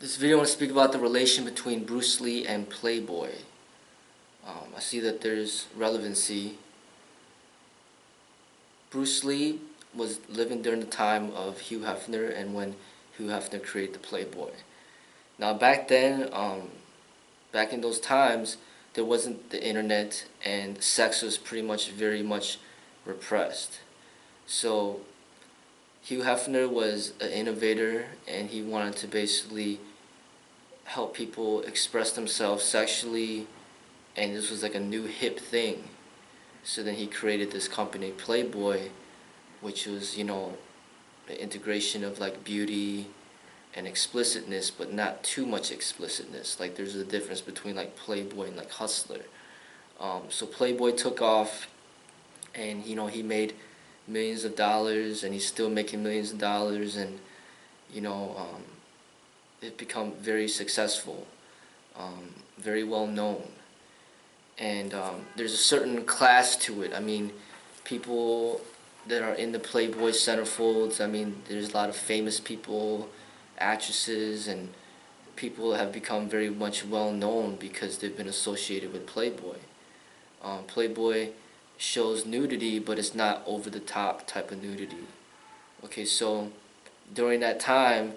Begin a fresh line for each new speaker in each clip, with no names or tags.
This video I want to speak about the relation between Bruce Lee and Playboy. I see that there's relevancy. Bruce Lee was living during the time of Hugh Hefner and when Hugh Hefner created the Playboy. Now back then, back in those times, there wasn't the internet and sex was pretty much very much repressed. So Hugh Hefner was an innovator and he wanted to basically help people express themselves sexually, and this was like a new hip thing. So then he created this company, Playboy, which was, the integration of like beauty and explicitness, but not too much explicitness. Like there's a difference between like Playboy and like Hustler. So Playboy took off, and he made millions of dollars, and he's still making millions of dollars, and it become very successful, very well known, and there's a certain class to it. I mean, people that are in the Playboy centerfolds. I mean, there's a lot of famous people, actresses, and people have become very much well known because they've been associated with Playboy. Playboy shows nudity, but it's not over the top type of nudity. Okay, so during that time,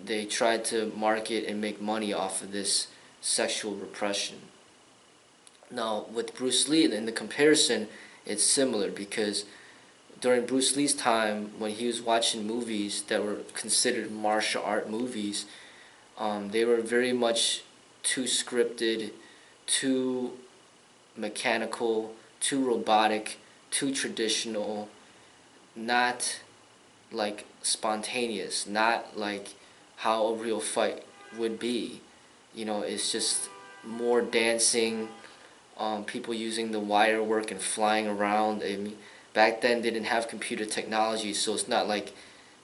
they tried to market and make money off of this sexual repression. Now, with Bruce Lee, in the comparison, it's similar because during Bruce Lee's time, when he was watching movies that were considered martial art movies, they were very much too scripted, too mechanical, too robotic, too traditional, not like spontaneous, not like how a real fight would be. It's just more dancing, people using the wire work and flying around. I mean, back then they didn't have computer technology, so it's not like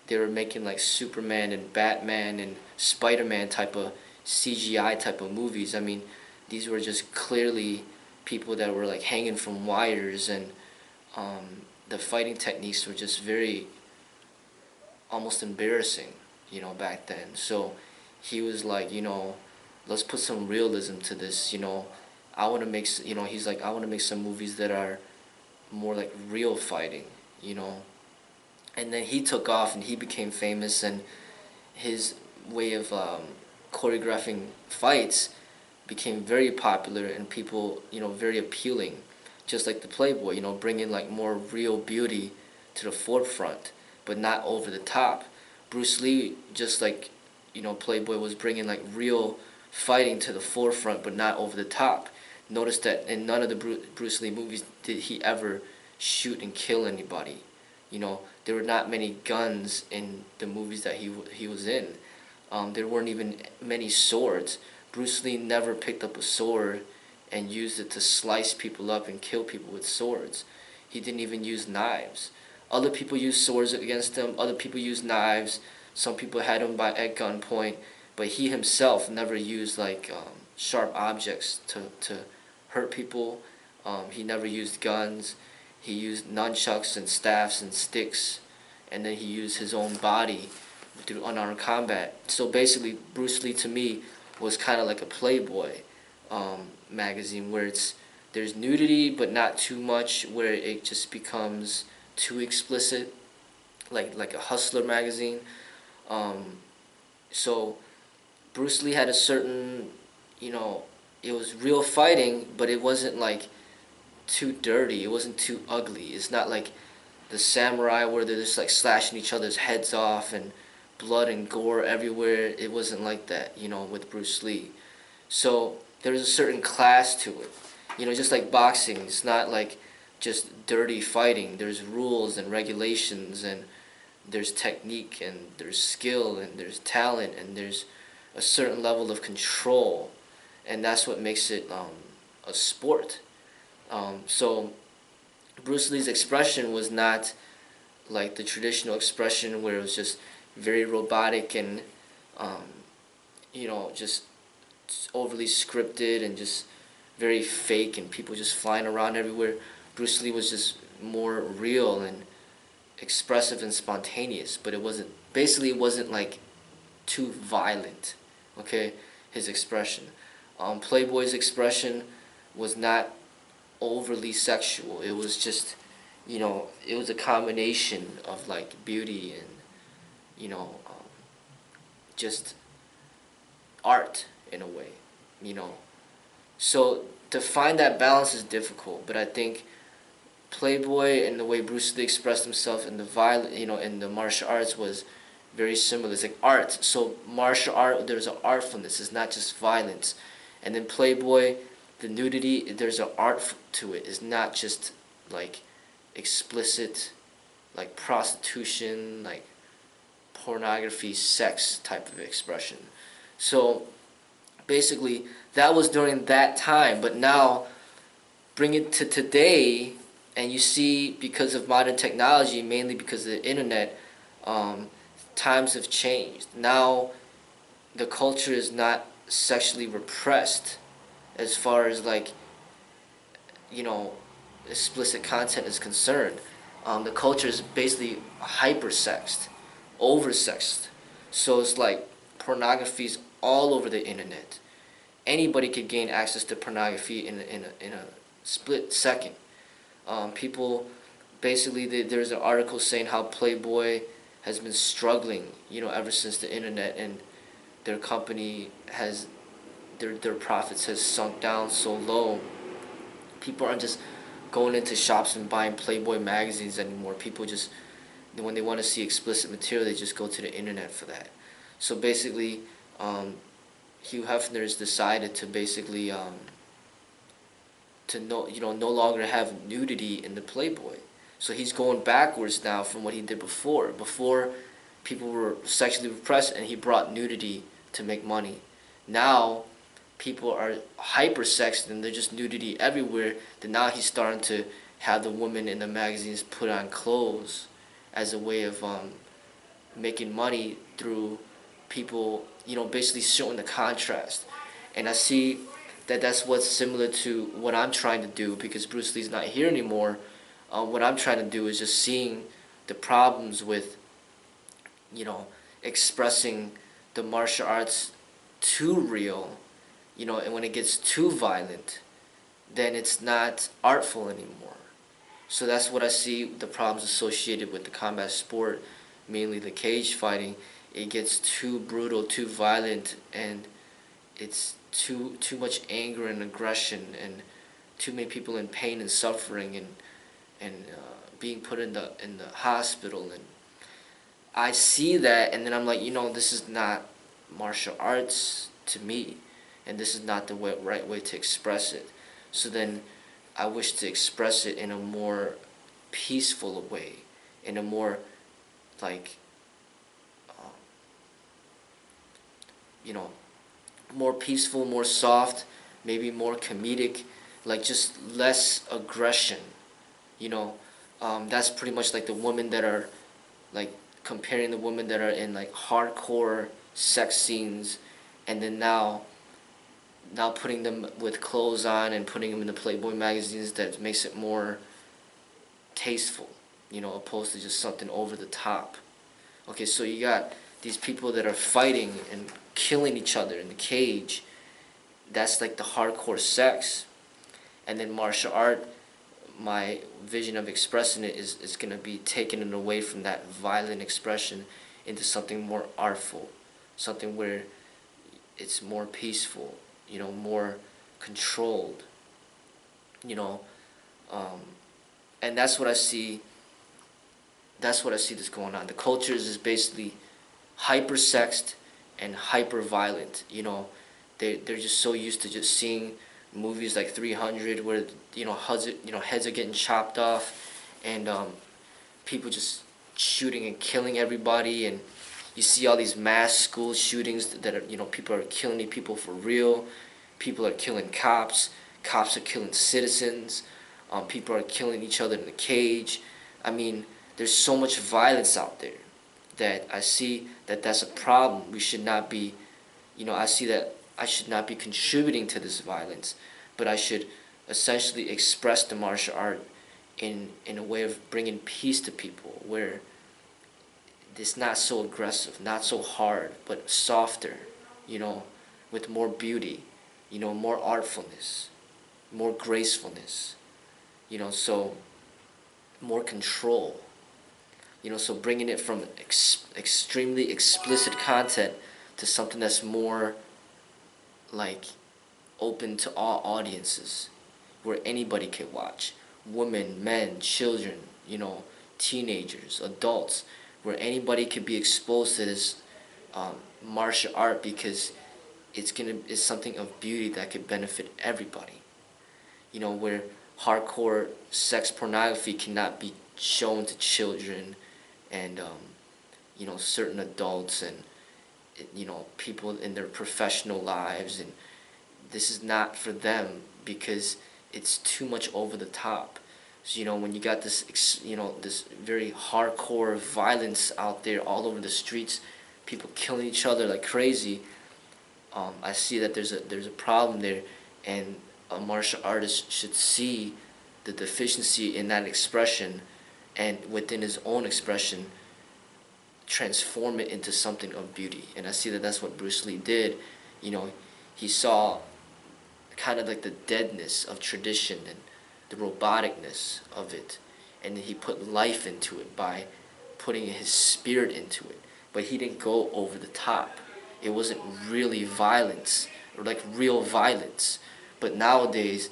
they were making like Superman and Batman and Spider-Man type of CGI type of movies. I mean, these were just clearly people that were like hanging from wires, and the fighting techniques were just very almost embarrassing, back then. So he was like, let's put some realism to this. I want to make, he's like, I want to make some movies that are more like real fighting, And then he took off and he became famous, and his way of choreographing fights became very popular, and people, very appealing, just like the Playboy, bringing like more real beauty to the forefront, but not over the top. Bruce Lee, just like, Playboy, was bringing like real fighting to the forefront, but not over the top. Notice that in none of the Bruce Lee movies did he ever shoot and kill anybody. There were not many guns in the movies that he was in. There weren't even many swords. Bruce Lee never picked up a sword and used it to slice people up and kill people with swords. He didn't even use knives. Other people used swords against him. Other people used knives. Some people had him at gunpoint. But he himself never used like sharp objects to hurt people. He never used guns. He used nunchucks and staffs and sticks. And then he used his own body through unarmed combat. So basically, Bruce Lee to me was kind of like a Playboy magazine where there's nudity but not too much, where it just becomes too explicit, like a Hustler magazine. So Bruce Lee had a certain, it was real fighting, but it wasn't like too dirty. It wasn't too ugly. It's not like the samurai where they're just like slashing each other's heads off and blood and gore everywhere. It wasn't like that, with Bruce Lee. So there's a certain class to it. Just like boxing, it's not like just dirty fighting. There's rules and regulations, and there's technique, and there's skill, and there's talent, and there's a certain level of control, and that's what makes it a sport. So Bruce Lee's expression was not like the traditional expression where it was just very robotic and just overly scripted and just very fake and people just flying around everywhere. Bruce Lee was just more real and expressive and spontaneous, but it wasn't like too violent. Okay, his expression. Playboy's expression was not overly sexual. It was just, it was a combination of like beauty and, just art in a way, you know. So to find that balance is difficult, but I think Playboy and the way Bruce Lee expressed himself in the in the martial arts was very similar. It's like art. So martial art, there's an artfulness. It's not just violence. And then Playboy, the nudity, there's an art to it. It's not just like explicit, like prostitution, like pornography, sex type of expression. So basically, that was during that time. But now, bring it to today, and you see, because of modern technology, mainly because of the internet, times have changed. Now, the culture is not sexually repressed as far as like, you know, explicit content is concerned. The culture is basically hypersexed, oversexed. So it's like pornography is all over the internet. Anybody could gain access to pornography in a split second. People, basically, there's an article saying how Playboy has been struggling, ever since the internet, and their company has, their profits has sunk down so low. People aren't just going into shops and buying Playboy magazines anymore. People just, when they want to see explicit material, they just go to the internet for that. So basically, Hugh Hefner has decided to basically to no longer have nudity in the Playboy. So he's going backwards now from what he did before. Before, people were sexually repressed, and he brought nudity to make money. Now, people are hypersexed, and there's just nudity everywhere. Then now he's starting to have the women in the magazines put on clothes as a way of making money through people, basically showing the contrast. And I see that that's what's similar to what I'm trying to do, because Bruce Lee's not here anymore. What I'm trying to do is just seeing the problems with, expressing the martial arts too real, and when it gets too violent, then it's not artful anymore. So that's what I see the problems associated with the combat sport, mainly the cage fighting. It gets too brutal, too violent, and it's too much anger and aggression, and too many people in pain and suffering, and being put in the hospital. And I see that, and then I'm like, this is not martial arts to me, and this is not the right way to express it. So then I wish to express it in a more peaceful way, in a more like more peaceful, more soft, maybe more comedic, like just less aggression. That's pretty much like the women that are, like, comparing the women that are in like hardcore sex scenes, and then now putting them with clothes on and putting them in the Playboy magazines, that makes it more tasteful, opposed to just something over the top. Okay, so you got these people that are fighting and killing each other in the cage. That's like the hardcore sex. And then martial art, my vision of expressing it is going to be taking it away from that violent expression into something more artful, something where it's more peaceful, more controlled, and that's what I see. That's what I see that's going on. The culture is basically hyper-sexed and hyper-violent. They're just so used to just seeing movies like 300, where heads are getting chopped off, and people just shooting and killing everybody, and you see all these mass school shootings that are, people are killing people for real. People are killing cops. Cops are killing citizens. People are killing each other in the cage. I mean, there's so much violence out there that I see that that's a problem. We should not be, I see that I should not be contributing to this violence, but I should essentially express the martial art in a way of bringing peace to people, where it's not so aggressive, not so hard, but softer, you know, with more beauty, you know, more artfulness, more gracefulness, you know, so more control, you know, so bringing it from extremely explicit content to something that's more like open to all audiences, where anybody can watch, women, men, children, you know, teenagers, adults, where anybody could be exposed to this martial art, because it's something of beauty that could benefit everybody. You know, where hardcore sex pornography cannot be shown to children and you know, certain adults and, you know, people in their professional lives, and this is not for them because it's too much over the top. So, you know, when you got this, you know, this very hardcore violence out there all over the streets, people killing each other like crazy, I see that there's a problem there, and a martial artist should see the deficiency in that expression, and within his own expression, transform it into something of beauty. And I see that that's what Bruce Lee did. You know, he saw kind of like the deadness of tradition and the roboticness of it, and he put life into it by putting his spirit into it. But he didn't go over the top. It wasn't really violence, or like real violence. But nowadays,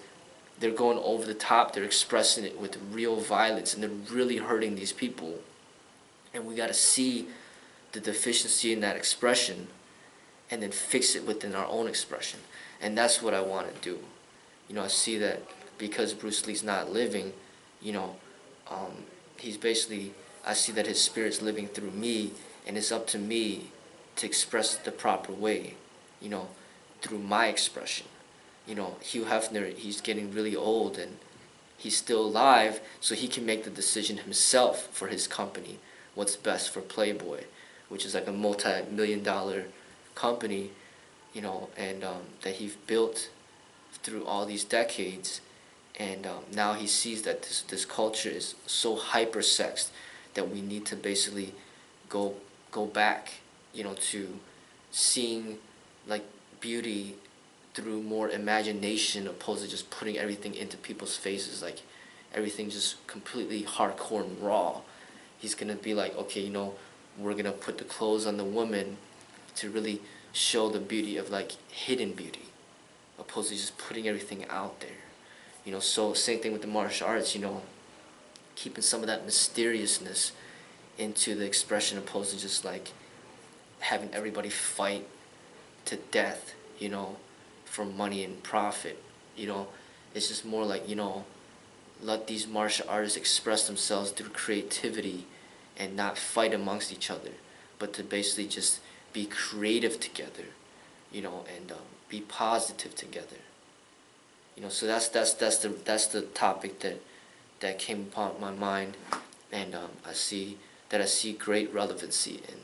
they're going over the top. They're expressing it with real violence, and they're really hurting these people. And we got to see the deficiency in that expression, and then fix it within our own expression. And that's what I want to do. You know, I see that because Bruce Lee's not living, you know, he's basically, I see that his spirit's living through me, and it's up to me to express it the proper way, you know, through my expression. You know, Hugh Hefner, he's getting really old, and he's still alive, so he can make the decision himself for his company, what's best for Playboy, which is like a multi-million-dollar company, you know, and that he built through all these decades. And now he sees that this culture is so hyper-sexed that we need to basically go back, you know, to seeing like beauty through more imagination, opposed to just putting everything into people's faces, like everything just completely hardcore and raw. He's gonna be like, okay, you know, we're gonna put the clothes on the woman to really show the beauty of like hidden beauty, opposed to just putting everything out there. You know, so same thing with the martial arts, you know, keeping some of that mysteriousness into the expression, opposed to just like having everybody fight to death, you know, for money and profit. You know, it's just more like, you know, let these martial artists express themselves through creativity and not fight amongst each other, but to basically just be creative together, you know, and be positive together. You know, so that's the topic that came upon my mind, and I see great relevancy in.